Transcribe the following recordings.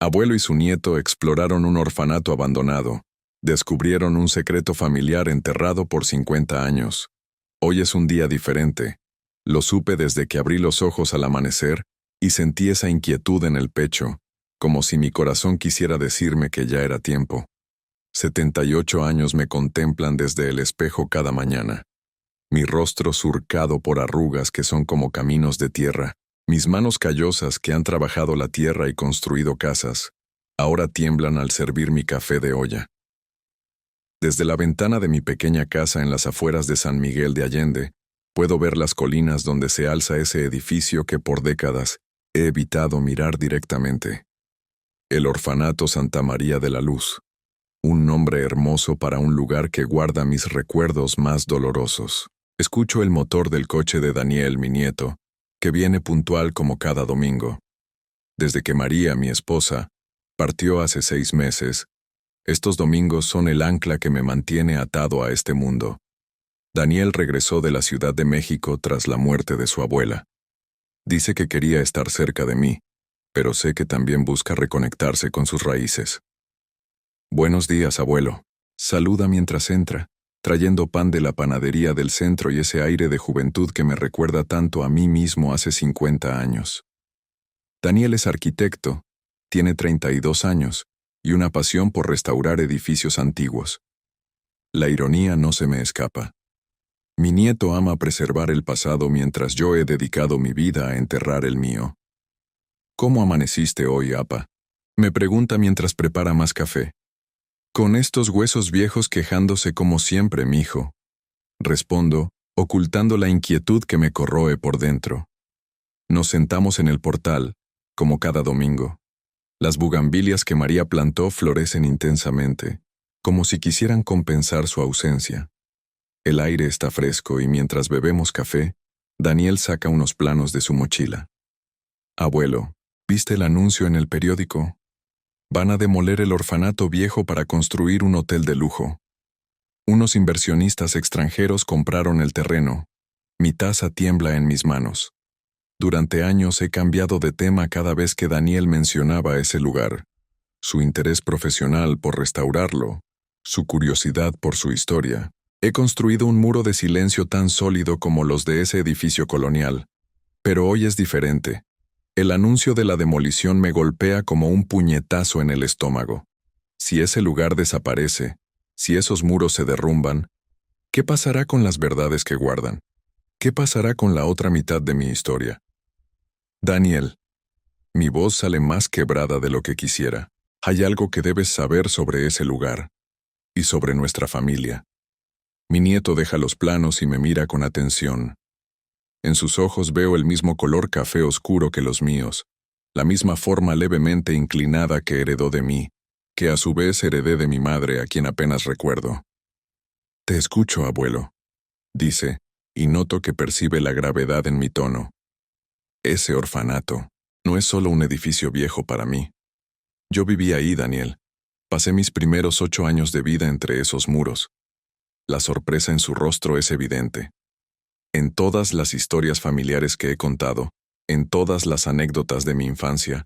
Abuelo y su nieto exploraron un orfanato abandonado. Descubrieron un secreto familiar enterrado por 50 años. Hoy es un día diferente. Lo supe desde que abrí los ojos al amanecer y sentí esa inquietud en el pecho, como si mi corazón quisiera decirme que ya era tiempo. 78 años me contemplan desde el espejo cada mañana. Mi rostro surcado por arrugas que son como caminos de tierra, mis manos callosas que han trabajado la tierra y construido casas, ahora tiemblan al servir mi café de olla. Desde la ventana de mi pequeña casa en las afueras de San Miguel de Allende, puedo ver las colinas donde se alza ese edificio que por décadas he evitado mirar directamente. El Orfanato Santa María de la Luz. Un nombre hermoso para un lugar que guarda mis recuerdos más dolorosos. Escucho el motor del coche de Daniel, mi nieto, que viene puntual como cada domingo. Desde que María, mi esposa, partió hace 6 meses, estos domingos son el ancla que me mantiene atado a este mundo. Daniel regresó de la Ciudad de México tras la muerte de su abuela. Dice que quería estar cerca de mí, pero sé que también busca reconectarse con sus raíces. Buenos días, abuelo. Saluda mientras entra, trayendo pan de la panadería del centro y ese aire de juventud que me recuerda tanto a mí mismo hace 50 años. Daniel es arquitecto, tiene 32 años y una pasión por restaurar edificios antiguos. La ironía no se me escapa. Mi nieto ama preservar el pasado mientras yo he dedicado mi vida a enterrar el mío. ¿Cómo amaneciste hoy, apa?, me pregunta mientras prepara más café. Con estos huesos viejos quejándose como siempre, mijo. Respondo, ocultando la inquietud que me corroe por dentro. Nos sentamos en el portal, como cada domingo. Las bugambilias que María plantó florecen intensamente, como si quisieran compensar su ausencia. El aire está fresco y mientras bebemos café, Daniel saca unos planos de su mochila. Abuelo, ¿viste el anuncio en el periódico? Van a demoler el orfanato viejo para construir un hotel de lujo. Unos inversionistas extranjeros compraron el terreno. Mi taza tiembla en mis manos. Durante años he cambiado de tema cada vez que Daniel mencionaba ese lugar. Su interés profesional por restaurarlo, su curiosidad por su historia. He construido un muro de silencio tan sólido como los de ese edificio colonial. Pero hoy es diferente. El anuncio de la demolición me golpea como un puñetazo en el estómago. Si ese lugar desaparece, si esos muros se derrumban, ¿qué pasará con las verdades que guardan? ¿Qué pasará con la otra mitad de mi historia? Daniel, mi voz sale más quebrada de lo que quisiera. Hay algo que debes saber sobre ese lugar y sobre nuestra familia. Mi nieto deja los planos y me mira con atención. En sus ojos veo el mismo color café oscuro que los míos, la misma forma levemente inclinada que heredó de mí, que a su vez heredé de mi madre, a quien apenas recuerdo. Te escucho, abuelo, dice, y noto que percibe la gravedad en mi tono. Ese orfanato no es solo un edificio viejo para mí. Yo viví ahí, Daniel. Pasé mis primeros 8 años de vida entre esos muros. La sorpresa en su rostro es evidente. En todas las historias familiares que he contado, en todas las anécdotas de mi infancia,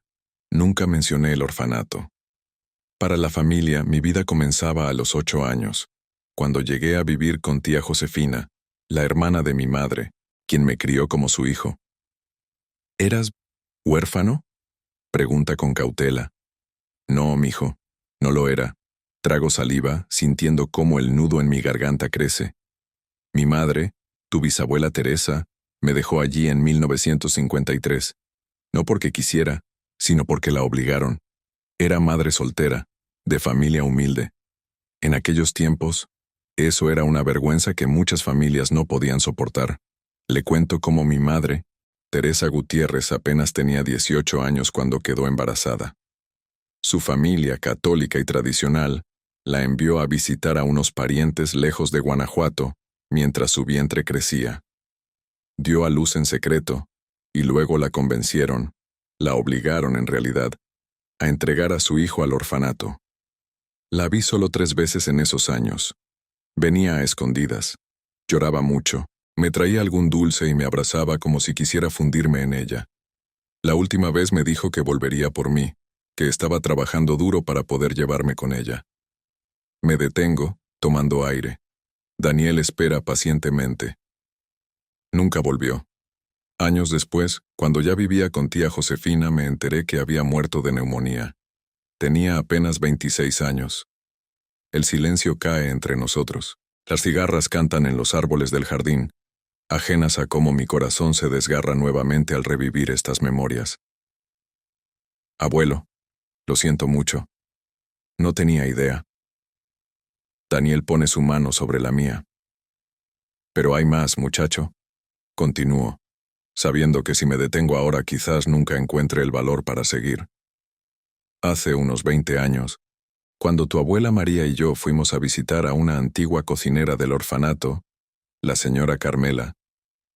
nunca mencioné el orfanato. Para la familia, mi vida comenzaba a los 8 años, cuando llegué a vivir con tía Josefina, la hermana de mi madre, quien me crió como su hijo. ¿Eras huérfano?, pregunta con cautela. No, mijo, no lo era. Trago saliva, sintiendo cómo el nudo en mi garganta crece. Mi madre, tu bisabuela Teresa, me dejó allí en 1953. No porque quisiera, sino porque la obligaron. Era madre soltera, de familia humilde. En aquellos tiempos, eso era una vergüenza que muchas familias no podían soportar. Le cuento cómo mi madre, Teresa Gutiérrez, apenas tenía 18 años cuando quedó embarazada. Su familia, católica y tradicional, la envió a visitar a unos parientes lejos de Guanajuato, mientras su vientre crecía. Dio a luz en secreto, y luego la convencieron, la obligaron en realidad, a entregar a su hijo al orfanato. La vi solo 3 veces en esos años. Venía a escondidas. Lloraba mucho, me traía algún dulce y me abrazaba como si quisiera fundirme en ella. La última vez me dijo que volvería por mí, que estaba trabajando duro para poder llevarme con ella. Me detengo, tomando aire. Daniel espera pacientemente. Nunca volvió. Años después, cuando ya vivía con tía Josefina, me enteré que había muerto de neumonía. Tenía apenas 26 años. El silencio cae entre nosotros. Las cigarras cantan en los árboles del jardín, ajenas a cómo mi corazón se desgarra nuevamente al revivir estas memorias. Abuelo, lo siento mucho. No tenía idea. Daniel pone su mano sobre la mía. Pero hay más, muchacho. Continúo, sabiendo que si me detengo ahora quizás nunca encuentre el valor para seguir. Hace unos 20 años, cuando tu abuela María y yo fuimos a visitar a una antigua cocinera del orfanato, la señora Carmela,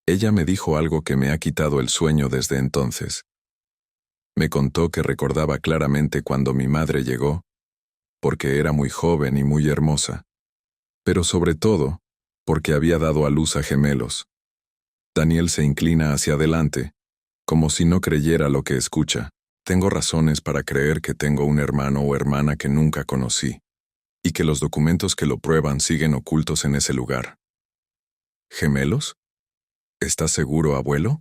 ella me dijo algo que me ha quitado el sueño desde entonces. Me contó que recordaba claramente cuando mi madre llegó, porque era muy joven y muy hermosa, pero sobre todo, porque había dado a luz a gemelos. Daniel se inclina hacia adelante, como si no creyera lo que escucha. Tengo razones para creer que tengo un hermano o hermana que nunca conocí, y que los documentos que lo prueban siguen ocultos en ese lugar. ¿Gemelos? ¿Estás seguro, abuelo?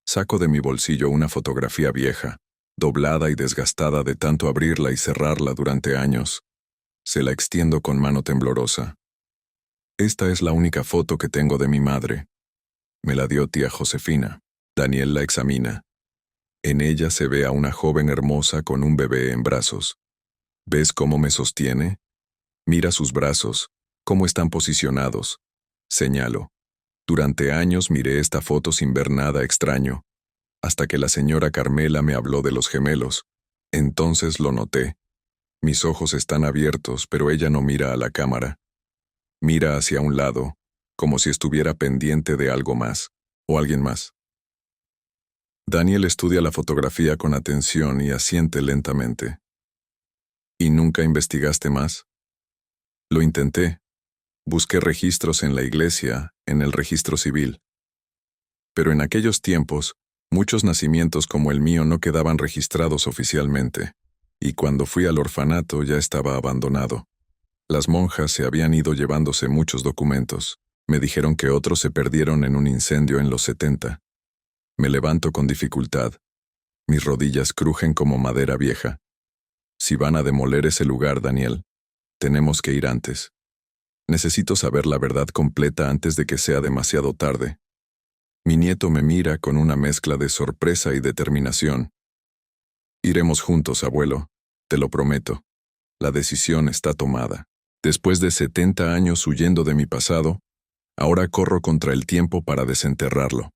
Saco de mi bolsillo una fotografía vieja, doblada y desgastada de tanto abrirla y cerrarla durante años. Se la extiendo con mano temblorosa. Esta es la única foto que tengo de mi madre. Me la dio tía Josefina. Daniel la examina. En ella se ve a una joven hermosa con un bebé en brazos. ¿Ves cómo me sostiene? Mira sus brazos, cómo están posicionados. Señalo. Durante años miré esta foto sin ver nada extraño, hasta que la señora Carmela me habló de los gemelos. Entonces lo noté. Mis ojos están abiertos, pero ella no mira a la cámara. Mira hacia un lado, como si estuviera pendiente de algo más, o alguien más. Daniel estudia la fotografía con atención y asiente lentamente. ¿Y nunca investigaste más? Lo intenté. Busqué registros en la iglesia, en el registro civil. Pero en aquellos tiempos, muchos nacimientos como el mío no quedaban registrados oficialmente, y cuando fui al orfanato ya estaba abandonado. Las monjas se habían ido llevándose muchos documentos. Me dijeron que otros se perdieron en un incendio en los 70. Me levanto con dificultad. Mis rodillas crujen como madera vieja. Si van a demoler ese lugar, Daniel, tenemos que ir antes. Necesito saber la verdad completa antes de que sea demasiado tarde. Mi nieto me mira con una mezcla de sorpresa y determinación. Iremos juntos, abuelo, te lo prometo. La decisión está tomada. Después de 70 años huyendo de mi pasado, ahora corro contra el tiempo para desenterrarlo.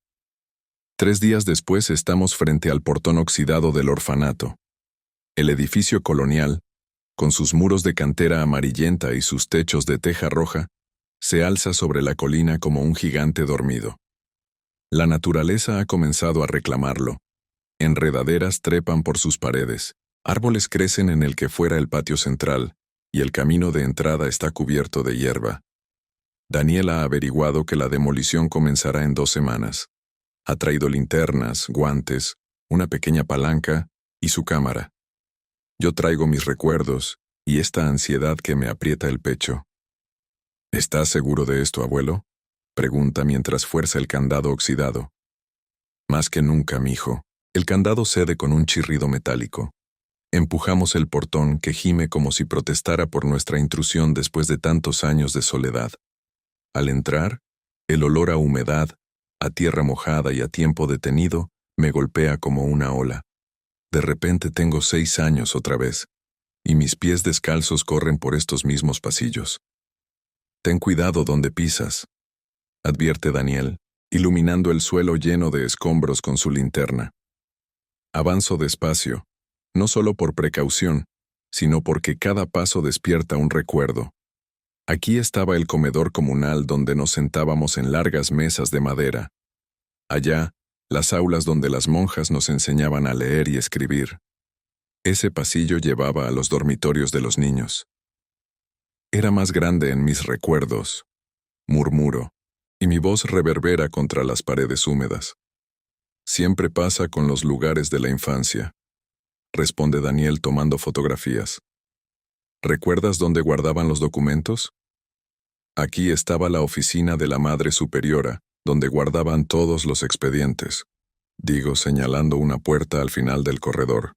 3 días después estamos frente al portón oxidado del orfanato. El edificio colonial, con sus muros de cantera amarillenta y sus techos de teja roja, se alza sobre la colina como un gigante dormido. La naturaleza ha comenzado a reclamarlo. Enredaderas trepan por sus paredes, árboles crecen en el que fuera el patio central, y el camino de entrada está cubierto de hierba. Daniel ha averiguado que la demolición comenzará en 2 semanas. Ha traído linternas, guantes, una pequeña palanca y su cámara. Yo traigo mis recuerdos y esta ansiedad que me aprieta el pecho. ¿Estás seguro de esto, abuelo?, pregunta mientras fuerza el candado oxidado. Más que nunca, mijo. El candado cede con un chirrido metálico. Empujamos el portón que gime como si protestara por nuestra intrusión después de tantos años de soledad. Al entrar, el olor a humedad, a tierra mojada y a tiempo detenido, me golpea como una ola. De repente tengo 6 años otra vez, y mis pies descalzos corren por estos mismos pasillos. Ten cuidado donde pisas, advierte Daniel, iluminando el suelo lleno de escombros con su linterna. Avanzo despacio, no solo por precaución, sino porque cada paso despierta un recuerdo. Aquí estaba el comedor comunal donde nos sentábamos en largas mesas de madera. Allá, las aulas donde las monjas nos enseñaban a leer y escribir. Ese pasillo llevaba a los dormitorios de los niños. Era más grande en mis recuerdos, murmuro, y mi voz reverbera contra las paredes húmedas. Siempre pasa con los lugares de la infancia. responde Daniel tomando fotografías. ¿Recuerdas dónde guardaban los documentos? Aquí estaba la oficina de la Madre Superiora, donde guardaban todos los expedientes. Digo, señalando una puerta al final del corredor.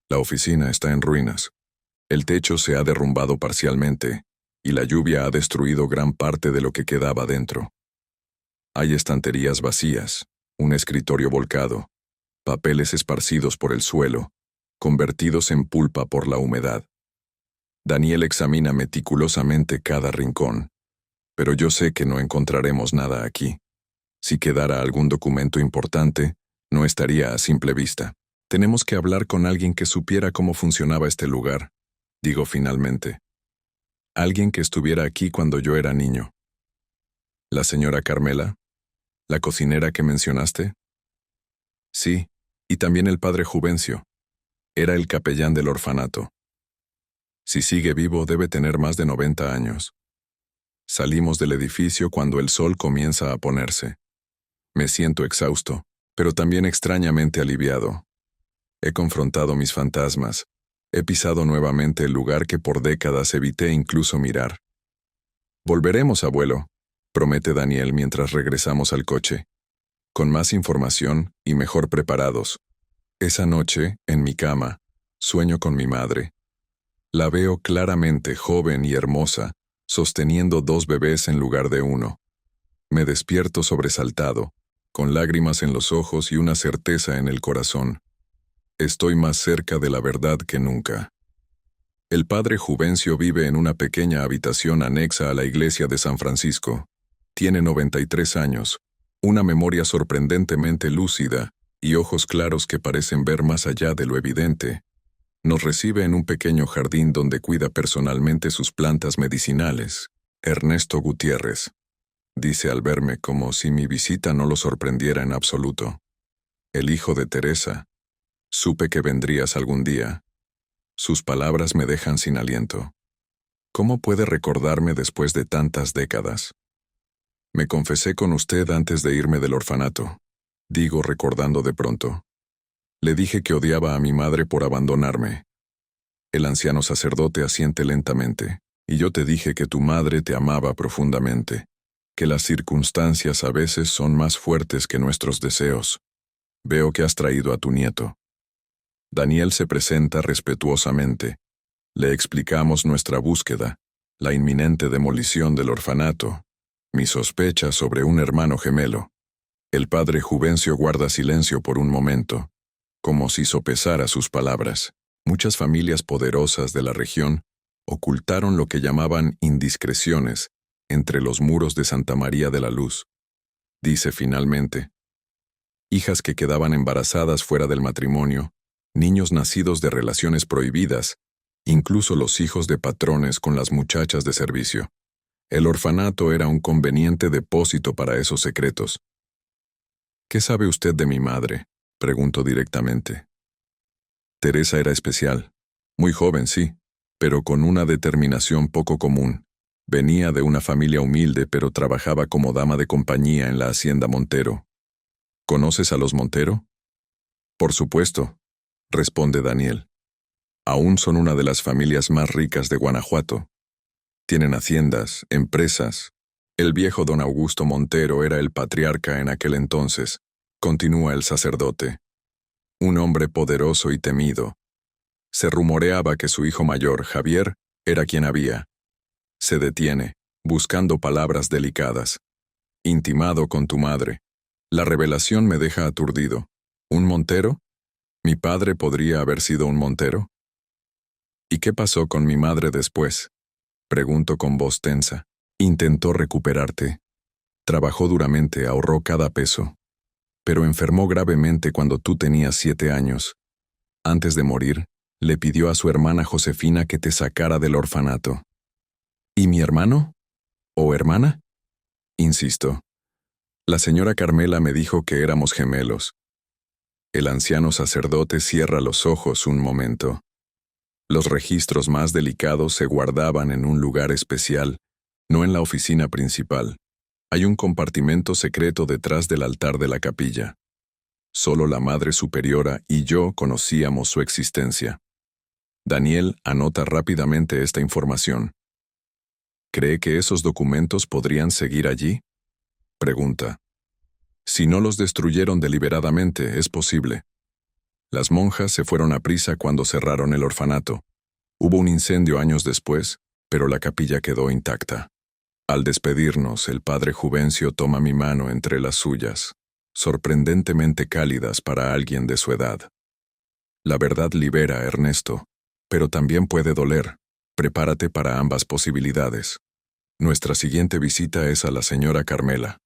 La oficina está en ruinas. El techo se ha derrumbado parcialmente, y la lluvia ha destruido gran parte de lo que quedaba dentro. Hay estanterías vacías, un escritorio volcado, papeles esparcidos por el suelo, convertidos en pulpa por la humedad. Daniel examina meticulosamente cada rincón, pero yo sé que no encontraremos nada aquí. Si quedara algún documento importante, no estaría a simple vista. Tenemos que hablar con alguien que supiera cómo funcionaba este lugar, digo finalmente. Alguien que estuviera aquí cuando yo era niño. ¿La señora Carmela? ¿La cocinera que mencionaste? Sí, y también el padre Juvencio. Era el capellán del orfanato. Si sigue vivo, debe tener más de 90 años. Salimos del edificio cuando el sol comienza a ponerse. Me siento exhausto, pero también extrañamente aliviado. He confrontado mis fantasmas. He pisado nuevamente el lugar que por décadas evité incluso mirar. Volveremos, abuelo, promete Daniel mientras regresamos al coche. Con más información y mejor preparados. Esa noche, en mi cama, sueño con mi madre. La veo claramente joven y hermosa, sosteniendo 2 bebés en lugar de uno. Me despierto sobresaltado, con lágrimas en los ojos y una certeza en el corazón. Estoy más cerca de la verdad que nunca. El padre Juvencio vive en una pequeña habitación anexa a la iglesia de San Francisco. Tiene 93 años, una memoria sorprendentemente lúcida y ojos claros que parecen ver más allá de lo evidente. Nos recibe en un pequeño jardín donde cuida personalmente sus plantas medicinales. Ernesto Gutiérrez, dice al verme como si mi visita no lo sorprendiera en absoluto. El hijo de Teresa. Supe que vendrías algún día. Sus palabras me dejan sin aliento. ¿Cómo puede recordarme después de tantas décadas? Me confesé con usted antes de irme del orfanato, digo recordando de pronto. Le dije que odiaba a mi madre por abandonarme. El anciano sacerdote asiente lentamente, y yo te dije que tu madre te amaba profundamente, que las circunstancias a veces son más fuertes que nuestros deseos. Veo que has traído a tu nieto. Daniel se presenta respetuosamente. Le explicamos nuestra búsqueda, la inminente demolición del orfanato, mi sospecha sobre un hermano gemelo. El padre Juvencio guarda silencio por un momento, como si sopesara sus palabras. Muchas familias poderosas de la región ocultaron lo que llamaban indiscreciones entre los muros de Santa María de la Luz. Dice finalmente, hijas que quedaban embarazadas fuera del matrimonio, niños nacidos de relaciones prohibidas, incluso los hijos de patrones con las muchachas de servicio. El orfanato era un conveniente depósito para esos secretos. ¿Qué sabe usted de mi madre?, pregunto directamente. Teresa era especial, muy joven, sí, pero con una determinación poco común. Venía de una familia humilde, pero trabajaba como dama de compañía en la hacienda Montero. ¿Conoces a los Montero? Por supuesto, responde Daniel. Aún son una de las familias más ricas de Guanajuato. Tienen haciendas, empresas. El viejo don Augusto Montero era el patriarca en aquel entonces, continúa el sacerdote. Un hombre poderoso y temido. Se rumoreaba que su hijo mayor, Javier, era quien había. Se detiene, buscando palabras delicadas. Intimado con tu madre. La revelación me deja aturdido. ¿Un Montero? ¿Mi padre podría haber sido un Montero? ¿Y qué pasó con mi madre después? Pregunto con voz tensa. Intentó recuperarte. Trabajó duramente, ahorró cada peso. Pero enfermó gravemente cuando tú tenías 7 años. Antes de morir, le pidió a su hermana Josefina que te sacara del orfanato. ¿Y mi hermano? ¿O hermana? Insisto. La señora Carmela me dijo que éramos gemelos. El anciano sacerdote cierra los ojos un momento. Los registros más delicados se guardaban en un lugar especial, no en la oficina principal. Hay un compartimento secreto detrás del altar de la capilla. Solo la Madre Superiora y yo conocíamos su existencia. Daniel anota rápidamente esta información. ¿Cree que esos documentos podrían seguir allí? Pregunta. Si no los destruyeron deliberadamente, es posible. Las monjas se fueron a prisa cuando cerraron el orfanato. Hubo un incendio años después, pero la capilla quedó intacta. Al despedirnos, el padre Juvencio toma mi mano entre las suyas, sorprendentemente cálidas para alguien de su edad. La verdad libera, Ernesto, pero también puede doler. Prepárate para ambas posibilidades. Nuestra siguiente visita es a la señora Carmela.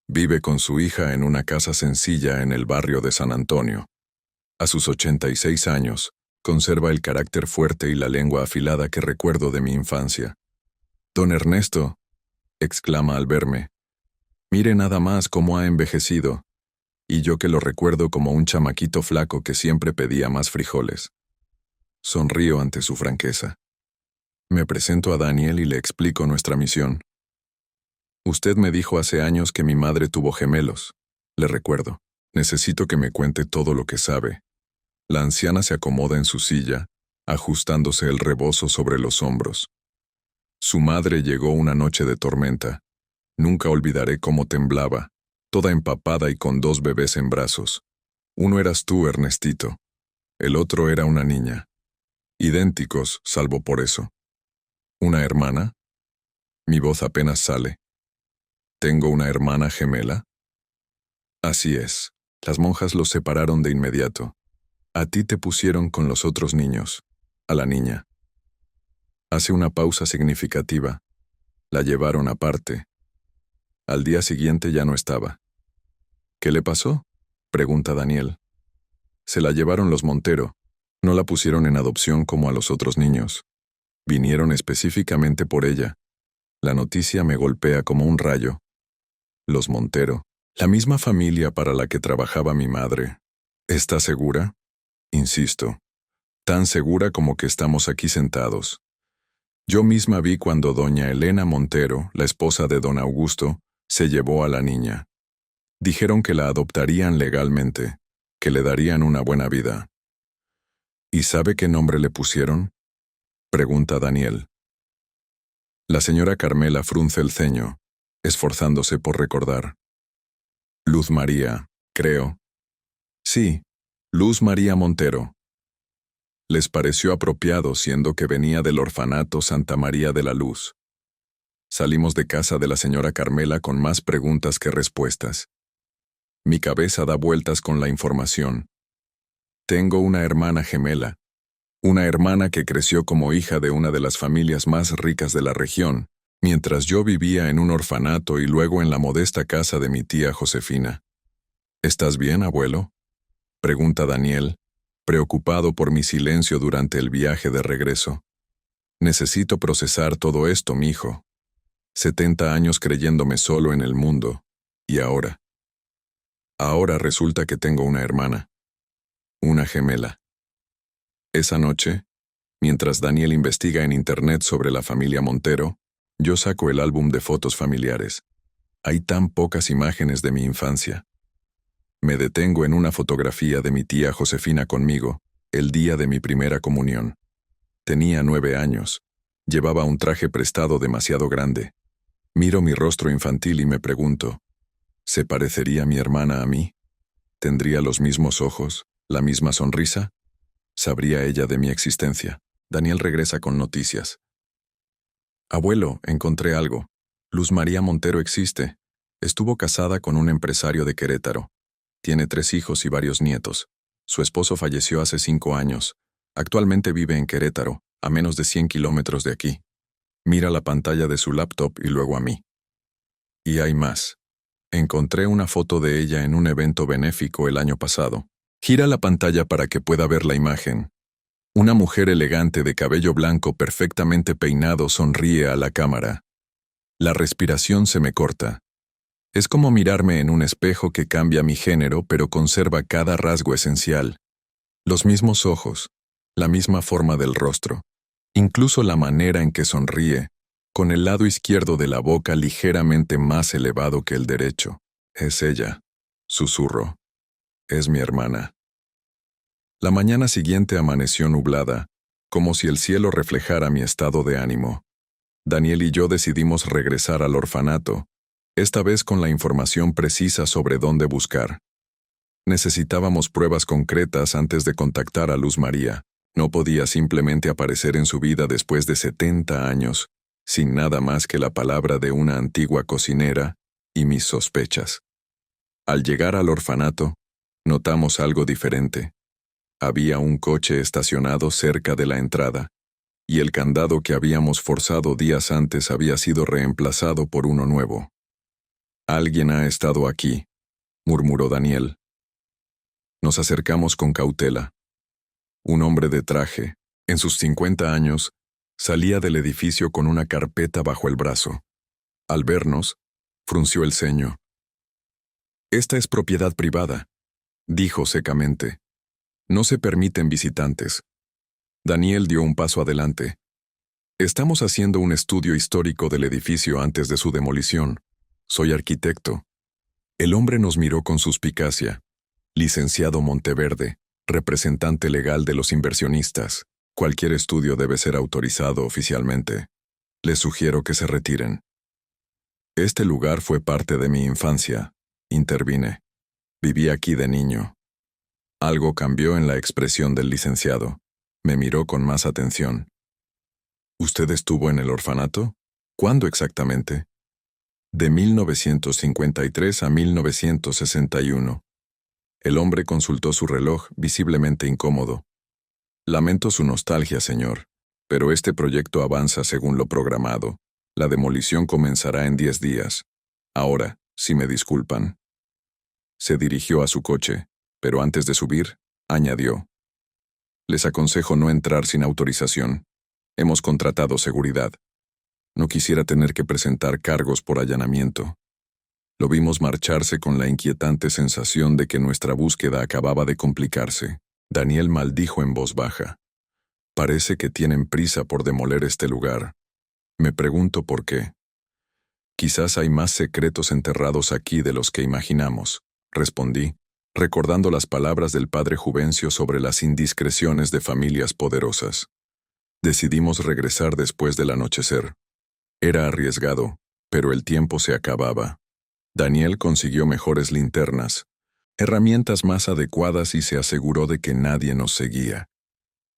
Vive con su hija en una casa sencilla en el barrio de San Antonio. A sus 86 años, conserva el carácter fuerte y la lengua afilada que recuerdo de mi infancia. «Don Ernesto», exclama al verme, «mire nada más cómo ha envejecido, y yo que lo recuerdo como un chamaquito flaco que siempre pedía más frijoles». Sonrío ante su franqueza. Me presento a Daniel y le explico nuestra misión. «Usted me dijo hace años que mi madre tuvo gemelos», le recuerdo. «Necesito que me cuente todo lo que sabe». La anciana se acomoda en su silla, ajustándose el rebozo sobre los hombros. Su madre llegó una noche de tormenta. Nunca olvidaré cómo temblaba, toda empapada y con 2 bebés en brazos. Uno eras tú, Ernestito. El otro era una niña. Idénticos, salvo por eso. ¿Una hermana? Mi voz apenas sale. ¿Tengo una hermana gemela? Así es. Las monjas los separaron de inmediato. A ti te pusieron con los otros niños, a la niña. Hace una pausa significativa. La llevaron aparte. Al día siguiente ya no estaba. ¿Qué le pasó?, pregunta Daniel. Se la llevaron los Montero. No la pusieron en adopción como a los otros niños. Vinieron específicamente por ella. La noticia me golpea como un rayo. Los Montero, la misma familia para la que trabajaba mi madre. ¿Está segura? Insisto, tan segura como que estamos aquí sentados. Yo misma vi cuando doña Elena Montero, la esposa de don Augusto, se llevó a la niña. Dijeron que la adoptarían legalmente, que le darían una buena vida. ¿Y sabe qué nombre le pusieron?, pregunta Daniel. La señora Carmela frunce el ceño, esforzándose por recordar. Luz María, creo. Sí, Luz María Montero. Les pareció apropiado siendo que venía del orfanato Santa María de la Luz. Salimos de casa de la señora Carmela con más preguntas que respuestas. Mi cabeza da vueltas con la información. Tengo una hermana gemela, una hermana que creció como hija de una de las familias más ricas de la región, mientras yo vivía en un orfanato y luego en la modesta casa de mi tía Josefina. ¿Estás bien, abuelo?, pregunta Daniel, preocupado por mi silencio durante el viaje de regreso. Necesito procesar todo esto, mijo. 70 años creyéndome solo en el mundo, y ahora. Ahora resulta que tengo una hermana. Una gemela. Esa noche, mientras Daniel investiga en internet sobre la familia Montero, yo saco el álbum de fotos familiares. Hay tan pocas imágenes de mi infancia. Me detengo en una fotografía de mi tía Josefina conmigo, el día de mi primera comunión. Tenía 9 años. Llevaba un traje prestado demasiado grande. Miro mi rostro infantil y me pregunto, ¿se parecería mi hermana a mí? ¿Tendría los mismos ojos, la misma sonrisa? ¿Sabría ella de mi existencia? Daniel regresa con noticias. Abuelo, encontré algo. Luz María Montero existe. Estuvo casada con un empresario de Querétaro. Tiene 3 hijos y varios nietos. Su esposo falleció hace 5 años. Actualmente vive en Querétaro, a menos de 100 kilómetros de aquí. Mira la pantalla de su laptop y luego a mí. Y hay más. Encontré una foto de ella en un evento benéfico el año pasado. Gira la pantalla para que pueda ver la imagen. Una mujer elegante de cabello blanco perfectamente peinado sonríe a la cámara. La respiración se me corta. Es como mirarme en un espejo que cambia mi género pero conserva cada rasgo esencial. Los mismos ojos, la misma forma del rostro, incluso la manera en que sonríe, con el lado izquierdo de la boca ligeramente más elevado que el derecho. Es ella, susurro. es mi hermana. La mañana siguiente amaneció nublada, como si el cielo reflejara mi estado de ánimo. Daniel y yo decidimos regresar al orfanato, esta vez con la información precisa sobre dónde buscar. Necesitábamos pruebas concretas antes de contactar a Luz María. No podía simplemente aparecer en su vida después de 70 años, sin nada más que la palabra de una antigua cocinera y mis sospechas. Al llegar al orfanato, notamos algo diferente. Había un coche estacionado cerca de la entrada, y el candado que habíamos forzado días antes había sido reemplazado por uno nuevo. «Alguien ha estado aquí», murmuró Daniel. Nos acercamos con cautela. Un hombre de traje, en sus 50 años, salía del edificio con una carpeta bajo el brazo. Al vernos, frunció el ceño. «Esta es propiedad privada», dijo secamente. «No se permiten visitantes». Daniel dio un paso adelante. «Estamos haciendo un estudio histórico del edificio antes de su demolición. Soy arquitecto». El hombre nos miró con suspicacia. «Licenciado Monteverde, representante legal de los inversionistas. Cualquier estudio debe ser autorizado oficialmente. Les sugiero que se retiren». «Este lugar fue parte de mi infancia», intervine. «Viví aquí de niño». Algo cambió en la expresión del licenciado. Me miró con más atención. «¿Usted estuvo en el orfanato? ¿Cuándo exactamente?» «De 1953 a 1961. El hombre consultó su reloj, visiblemente incómodo. «Lamento su nostalgia, señor, pero este proyecto avanza según lo programado. La demolición comenzará en 10 días. Ahora, si me disculpan». Se dirigió a su coche, pero antes de subir, añadió: «Les aconsejo no entrar sin autorización. Hemos contratado seguridad. No quisiera tener que presentar cargos por allanamiento». Lo vimos marcharse con la inquietante sensación de que nuestra búsqueda acababa de complicarse. Daniel maldijo en voz baja. «Parece que tienen prisa por demoler este lugar. Me pregunto por qué». «Quizás hay más secretos enterrados aquí de los que imaginamos», respondí, recordando las palabras del padre Juvencio sobre las indiscreciones de familias poderosas. Decidimos regresar después del anochecer. Era arriesgado, pero el tiempo se acababa. Daniel consiguió mejores linternas, herramientas más adecuadas y se aseguró de que nadie nos seguía.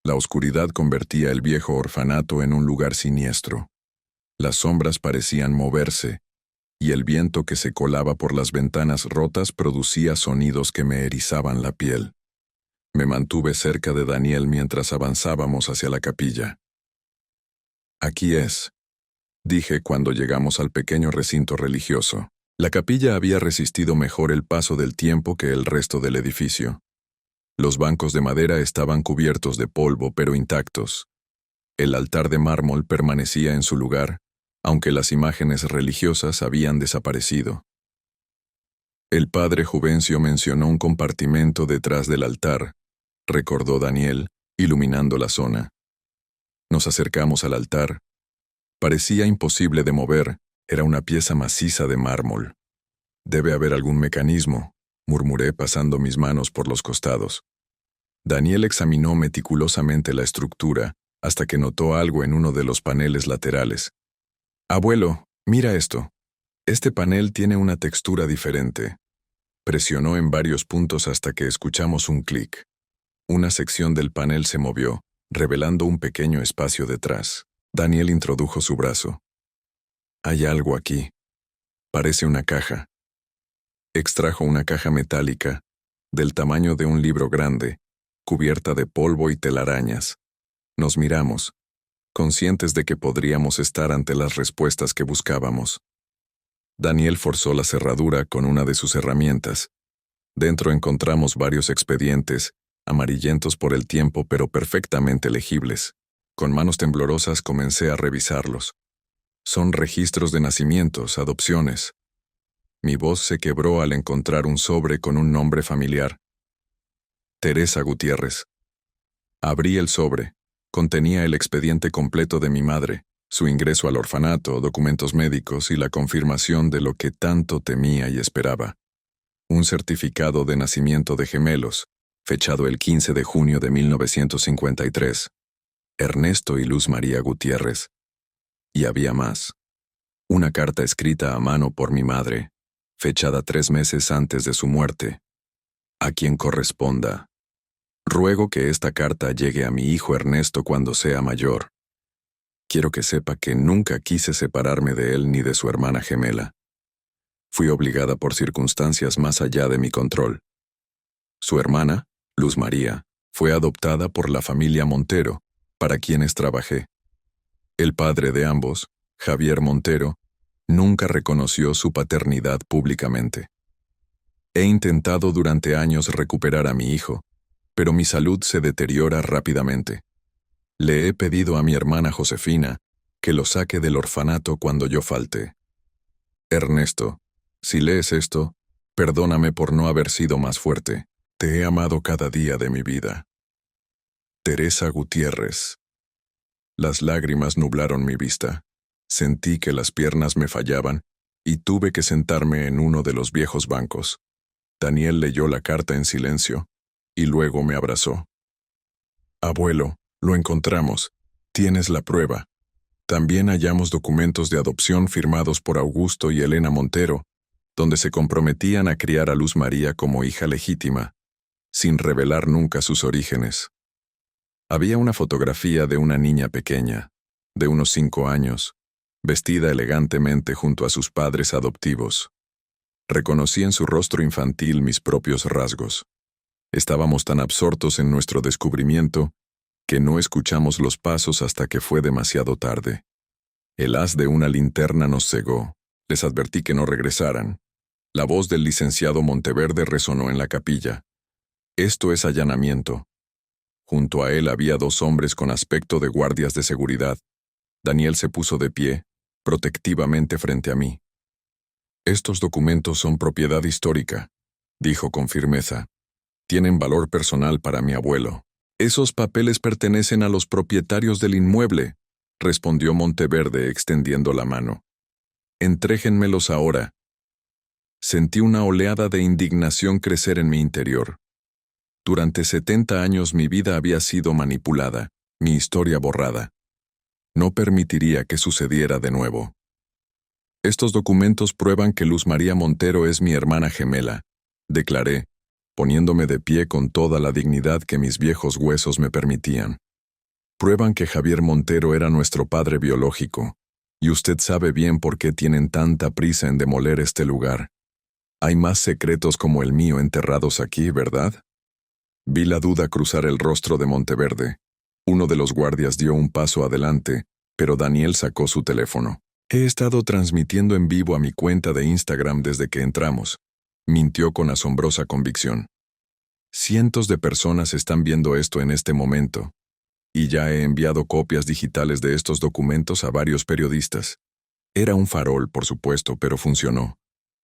La oscuridad convertía el viejo orfanato en un lugar siniestro. Las sombras parecían moverse, y el viento que se colaba por las ventanas rotas producía sonidos que me erizaban la piel. Me mantuve cerca de Daniel mientras avanzábamos hacia la capilla. «Aquí es», dije cuando llegamos al pequeño recinto religioso. La capilla había resistido mejor el paso del tiempo que el resto del edificio. Los bancos de madera estaban cubiertos de polvo pero intactos. El altar de mármol permanecía en su lugar, aunque las imágenes religiosas habían desaparecido. El padre Juvencio mencionó un compartimento detrás del altar, recordó Daniel, iluminando la zona. Nos acercamos al altar. Parecía imposible de mover, era una pieza maciza de mármol. «Debe haber algún mecanismo», murmuré pasando mis manos por los costados. Daniel examinó meticulosamente la estructura hasta que notó algo en uno de los paneles laterales. «Abuelo, mira esto. Este panel tiene una textura diferente». Presionó en varios puntos hasta que escuchamos un clic. Una sección del panel se movió, revelando un pequeño espacio detrás. Daniel introdujo su brazo. «Hay algo aquí. Parece una caja». Extrajo una caja metálica, del tamaño de un libro grande, cubierta de polvo y telarañas. Nos miramos, conscientes de que podríamos estar ante las respuestas que buscábamos. Daniel forzó la cerradura con una de sus herramientas. Dentro encontramos varios expedientes, amarillentos por el tiempo pero perfectamente legibles. Con manos temblorosas comencé a revisarlos. Son registros de nacimientos, adopciones. Mi voz se quebró al encontrar un sobre con un nombre familiar. Teresa Gutiérrez. Abrí el sobre. Contenía el expediente completo de mi madre, su ingreso al orfanato, documentos médicos y la confirmación de lo que tanto temía y esperaba. un certificado de nacimiento de gemelos, fechado el 15 de junio de 1953. Ernesto y Luz María Gutiérrez. Y había más. Una carta escrita a mano por mi madre, fechada 3 meses antes de su muerte. A quien corresponda. Ruego que esta carta llegue a mi hijo Ernesto cuando sea mayor. Quiero que sepa que nunca quise separarme de él ni de su hermana gemela. Fui obligada por circunstancias más allá de mi control. Su hermana, Luz María, fue adoptada por la familia Montero, para quienes trabajé. El padre de ambos, Javier Montero, nunca reconoció su paternidad públicamente. He intentado durante años recuperar a mi hijo, pero mi salud se deteriora rápidamente. Le he pedido a mi hermana Josefina que lo saque del orfanato cuando yo falte. Ernesto, si lees esto, perdóname por no haber sido más fuerte. Te he amado cada día de mi vida. Teresa Gutiérrez. Las lágrimas nublaron mi vista. Sentí que las piernas me fallaban y tuve que sentarme en uno de los viejos bancos. Daniel leyó la carta en silencio y luego me abrazó. Abuelo, lo encontramos. Tienes la prueba. También hallamos documentos de adopción firmados por Augusto y Elena Montero, donde se comprometían a criar a Luz María como hija legítima, sin revelar nunca sus orígenes. Había una fotografía de una niña pequeña, de unos 5 años, vestida elegantemente junto a sus padres adoptivos. Reconocí en su rostro infantil mis propios rasgos. Estábamos tan absortos en nuestro descubrimiento que no escuchamos los pasos hasta que fue demasiado tarde. El haz de una linterna nos cegó. Les advertí que no regresaran. La voz del licenciado Monteverde resonó en la capilla. Esto es allanamiento. Junto a él había 2 hombres con aspecto de guardias de seguridad. Daniel se puso de pie, protectivamente frente a mí. Estos documentos son propiedad histórica, dijo con firmeza. Tienen valor personal para mi abuelo. Esos papeles pertenecen a los propietarios del inmueble, respondió Monteverde extendiendo la mano. Entréjenmelos ahora. Sentí una oleada de indignación crecer en mi interior. Durante 70 años mi vida había sido manipulada, mi historia borrada. No permitiría que sucediera de nuevo. Estos documentos prueban que Luz María Montero es mi hermana gemela, declaré, poniéndome de pie con toda la dignidad que mis viejos huesos me permitían. Prueban que Javier Montero era nuestro padre biológico, y usted sabe bien por qué tienen tanta prisa en demoler este lugar. Hay más secretos como el mío enterrados aquí, ¿verdad? Vi la duda cruzar el rostro de Monteverde. Uno de los guardias dio un paso adelante, pero Daniel sacó su teléfono. He estado transmitiendo en vivo a mi cuenta de Instagram desde que entramos. Mintió con asombrosa convicción. Cientos de personas están viendo esto en este momento, y ya he enviado copias digitales de estos documentos a varios periodistas. Era un farol, por supuesto, pero funcionó.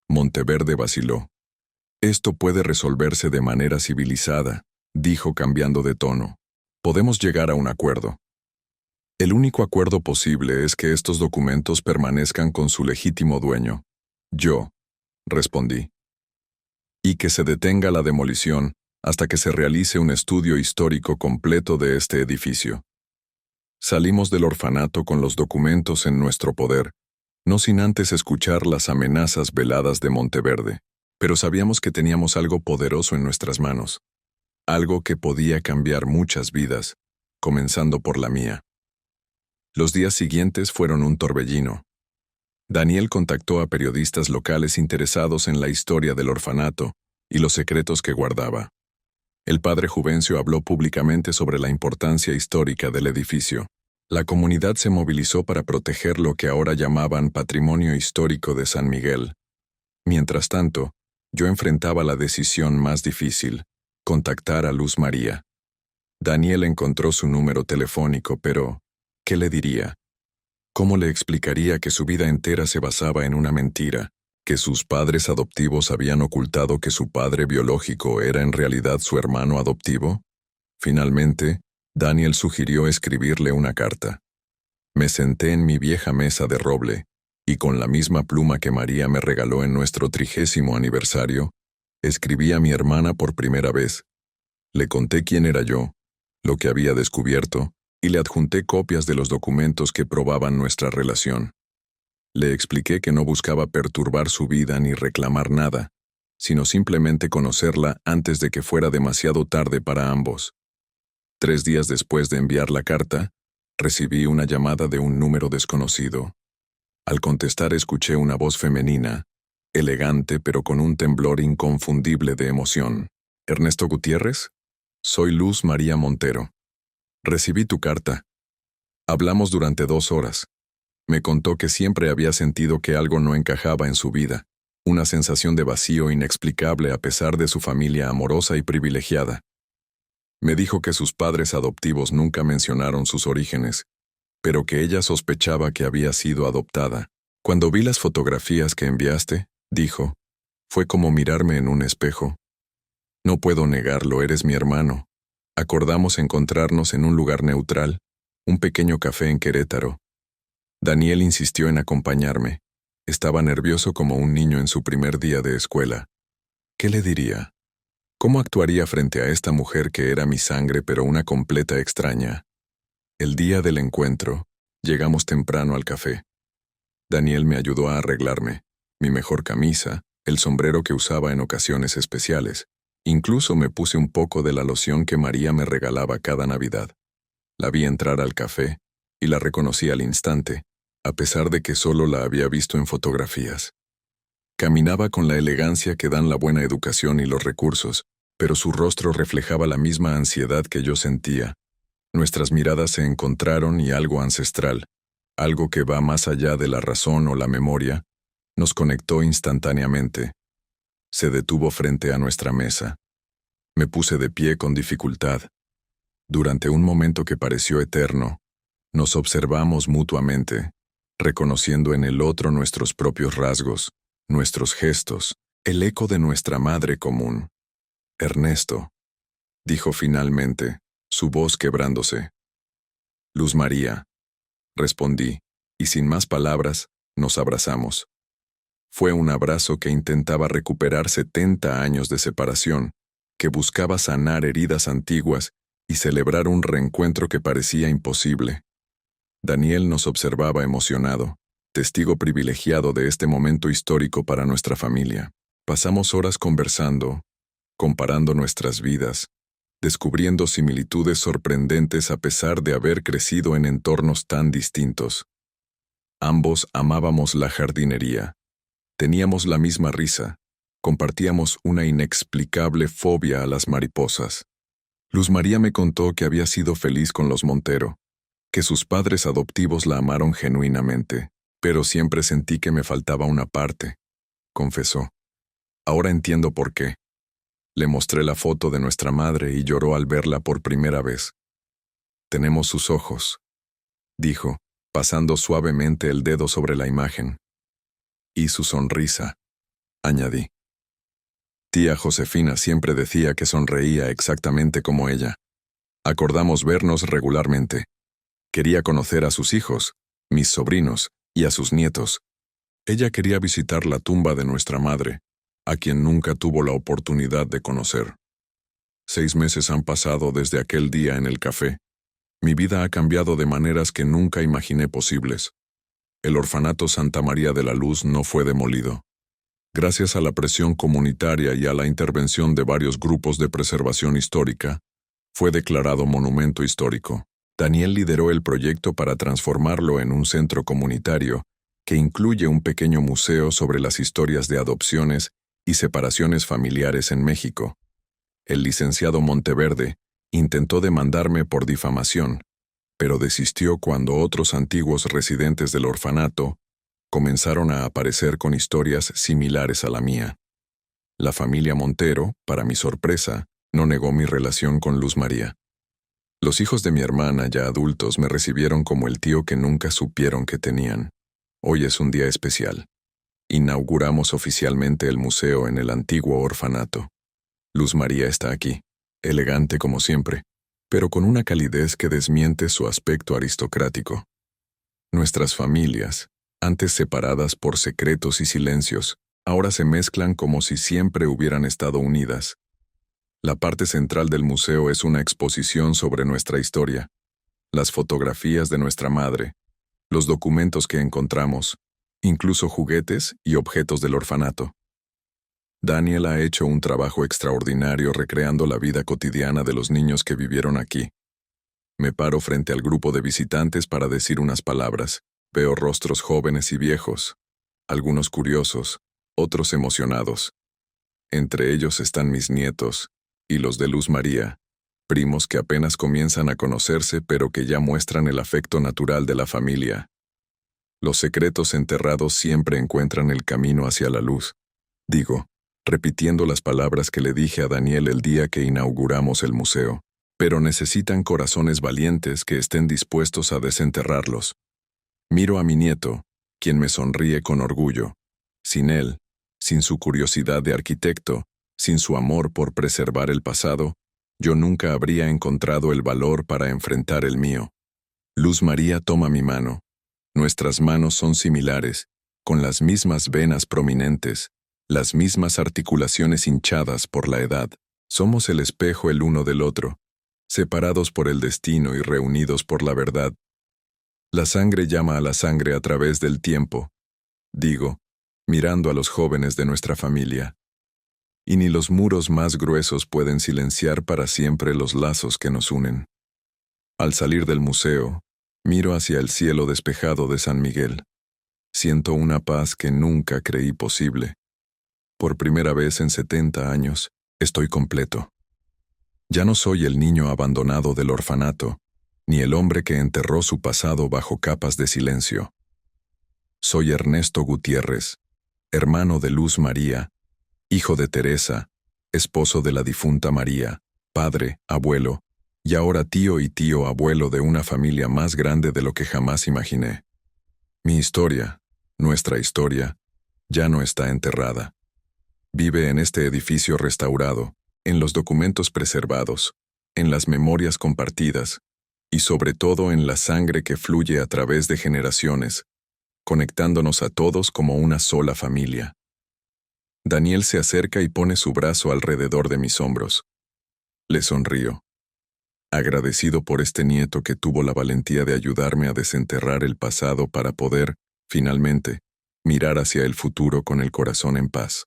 Monteverde vaciló. Esto puede resolverse de manera civilizada, dijo cambiando de tono. Podemos llegar a un acuerdo. El único acuerdo posible es que estos documentos permanezcan con su legítimo dueño. Yo, respondí. Y que se detenga la demolición hasta que se realice un estudio histórico completo de este edificio. Salimos del orfanato con los documentos en nuestro poder, no sin antes escuchar las amenazas veladas de Monteverde, pero sabíamos que teníamos algo poderoso en nuestras manos, algo que podía cambiar muchas vidas, comenzando por la mía. Los días siguientes fueron un torbellino. Daniel contactó a periodistas locales interesados en la historia del orfanato y los secretos que guardaba. El padre Juvencio habló públicamente sobre la importancia histórica del edificio. La comunidad se movilizó para proteger lo que ahora llamaban Patrimonio Histórico de San Miguel. Mientras tanto, yo enfrentaba la decisión más difícil, contactar a Luz María. Daniel encontró su número telefónico, pero ¿qué le diría? ¿Cómo le explicaría que su vida entera se basaba en una mentira, que sus padres adoptivos habían ocultado que su padre biológico era en realidad su hermano adoptivo? Finalmente, Daniel sugirió escribirle una carta. Me senté en mi vieja mesa de roble, y con la misma pluma que María me regaló en nuestro 30º aniversario, Escribí a mi hermana por primera vez. Le conté quién era yo, lo que había descubierto, y le adjunté copias de los documentos que probaban nuestra relación. Le expliqué que no buscaba perturbar su vida ni reclamar nada, sino simplemente conocerla antes de que fuera demasiado tarde para ambos. 3 días después de enviar la carta, recibí una llamada de un número desconocido. Al contestar escuché una voz femenina, elegante pero con un temblor inconfundible de emoción. ¿Ernesto Gutiérrez? Soy Luz María Montero. Recibí tu carta. Hablamos durante 2 horas. Me contó que siempre había sentido que algo no encajaba en su vida, una sensación de vacío inexplicable a pesar de su familia amorosa y privilegiada. Me dijo que sus padres adoptivos nunca mencionaron sus orígenes, pero que ella sospechaba que había sido adoptada. Cuando vi las fotografías que enviaste, dijo, fue como mirarme en un espejo. No puedo negarlo, eres mi hermano. Acordamos encontrarnos en un lugar neutral, un pequeño café en Querétaro. Daniel insistió en acompañarme. Estaba nervioso como un niño en su primer día de escuela. ¿Qué le diría? ¿Cómo actuaría frente a esta mujer que era mi sangre pero una completa extraña? El día del encuentro, llegamos temprano al café. Daniel me ayudó a arreglarme, mi mejor camisa, el sombrero que usaba en ocasiones especiales. Incluso me puse un poco de la loción que María me regalaba cada Navidad. La vi entrar al café y la reconocí al instante, a pesar de que solo la había visto en fotografías. Caminaba con la elegancia que dan la buena educación y los recursos, pero su rostro reflejaba la misma ansiedad que yo sentía. Nuestras miradas se encontraron y algo ancestral, algo que va más allá de la razón o la memoria, nos conectó instantáneamente. Se detuvo frente a nuestra mesa. Me puse de pie con dificultad. Durante un momento que pareció eterno, nos observamos mutuamente, reconociendo en el otro nuestros propios rasgos, nuestros gestos, el eco de nuestra madre común. Ernesto, dijo finalmente, su voz quebrándose. Luz María, respondí, y sin más palabras, nos abrazamos. Fue un abrazo que intentaba recuperar 70 años de separación, que buscaba sanar heridas antiguas y celebrar un reencuentro que parecía imposible. Daniel nos observaba emocionado, testigo privilegiado de este momento histórico para nuestra familia. Pasamos horas conversando, comparando nuestras vidas, descubriendo similitudes sorprendentes a pesar de haber crecido en entornos tan distintos. Ambos amábamos la jardinería. Teníamos la misma risa, compartíamos una inexplicable fobia a las mariposas. Luz María me contó que había sido feliz con los Montero, que sus padres adoptivos la amaron genuinamente, pero siempre sentí que me faltaba una parte, confesó. Ahora entiendo por qué. Le mostré la foto de nuestra madre y lloró al verla por primera vez. Tenemos sus ojos, dijo, pasando suavemente el dedo sobre la imagen. Y su sonrisa, añadí. Tía Josefina siempre decía que sonreía exactamente como ella. Acordamos vernos regularmente. Quería conocer a sus hijos, mis sobrinos, y a sus nietos. Ella quería visitar la tumba de nuestra madre, a quien nunca tuvo la oportunidad de conocer. 6 meses han pasado desde aquel día en el café. Mi vida ha cambiado de maneras que nunca imaginé posibles. El orfanato Santa María de la Luz no fue demolido. Gracias a la presión comunitaria y a la intervención de varios grupos de preservación histórica, fue declarado monumento histórico. Daniel lideró el proyecto para transformarlo en un centro comunitario que incluye un pequeño museo sobre las historias de adopciones y separaciones familiares en México. El licenciado Monteverde intentó demandarme por difamación, pero desistió cuando otros antiguos residentes del orfanato comenzaron a aparecer con historias similares a la mía. La familia Montero, para mi sorpresa, no negó mi relación con Luz María. Los hijos de mi hermana, ya adultos, me recibieron como el tío que nunca supieron que tenían. Hoy es un día especial. Inauguramos oficialmente el museo en el antiguo orfanato. Luz María está aquí, elegante como siempre, pero con una calidez que desmiente su aspecto aristocrático. Nuestras familias, antes separadas por secretos y silencios, ahora se mezclan como si siempre hubieran estado unidas. La parte central del museo es una exposición sobre nuestra historia, las fotografías de nuestra madre, los documentos que encontramos, incluso juguetes y objetos del orfanato. Daniel ha hecho un trabajo extraordinario recreando la vida cotidiana de los niños que vivieron aquí. Me paro frente al grupo de visitantes para decir unas palabras. Veo rostros jóvenes y viejos, algunos curiosos, otros emocionados. Entre ellos están mis nietos y los de Luz María, primos que apenas comienzan a conocerse pero que ya muestran el afecto natural de la familia. Los secretos enterrados siempre encuentran el camino hacia la luz, digo, repitiendo las palabras que le dije a Daniel el día que inauguramos el museo. Pero necesitan corazones valientes que estén dispuestos a desenterrarlos. Miro a mi nieto, quien me sonríe con orgullo. Sin él, sin su curiosidad de arquitecto, sin su amor por preservar el pasado, yo nunca habría encontrado el valor para enfrentar el mío. Luz María toma mi mano. Nuestras manos son similares, con las mismas venas prominentes, las mismas articulaciones hinchadas por la edad. Somos el espejo el uno del otro, separados por el destino y reunidos por la verdad. La sangre llama a la sangre a través del tiempo, digo, mirando a los jóvenes de nuestra familia. Y ni los muros más gruesos pueden silenciar para siempre los lazos que nos unen. Al salir del museo, miro hacia el cielo despejado de San Miguel. Siento una paz que nunca creí posible. Por primera vez en 70 años, estoy completo. Ya no soy el niño abandonado del orfanato, ni el hombre que enterró su pasado bajo capas de silencio. Soy Ernesto Gutiérrez, hermano de Luz María, hijo de Teresa, esposo de la difunta María, padre, abuelo, y ahora tío y tío abuelo de una familia más grande de lo que jamás imaginé. Mi historia, nuestra historia, ya no está enterrada. Vive en este edificio restaurado, en los documentos preservados, en las memorias compartidas, y sobre todo en la sangre que fluye a través de generaciones, conectándonos a todos como una sola familia. Daniel se acerca y pone su brazo alrededor de mis hombros. Le sonrío, agradecido por este nieto que tuvo la valentía de ayudarme a desenterrar el pasado para poder, finalmente, mirar hacia el futuro con el corazón en paz.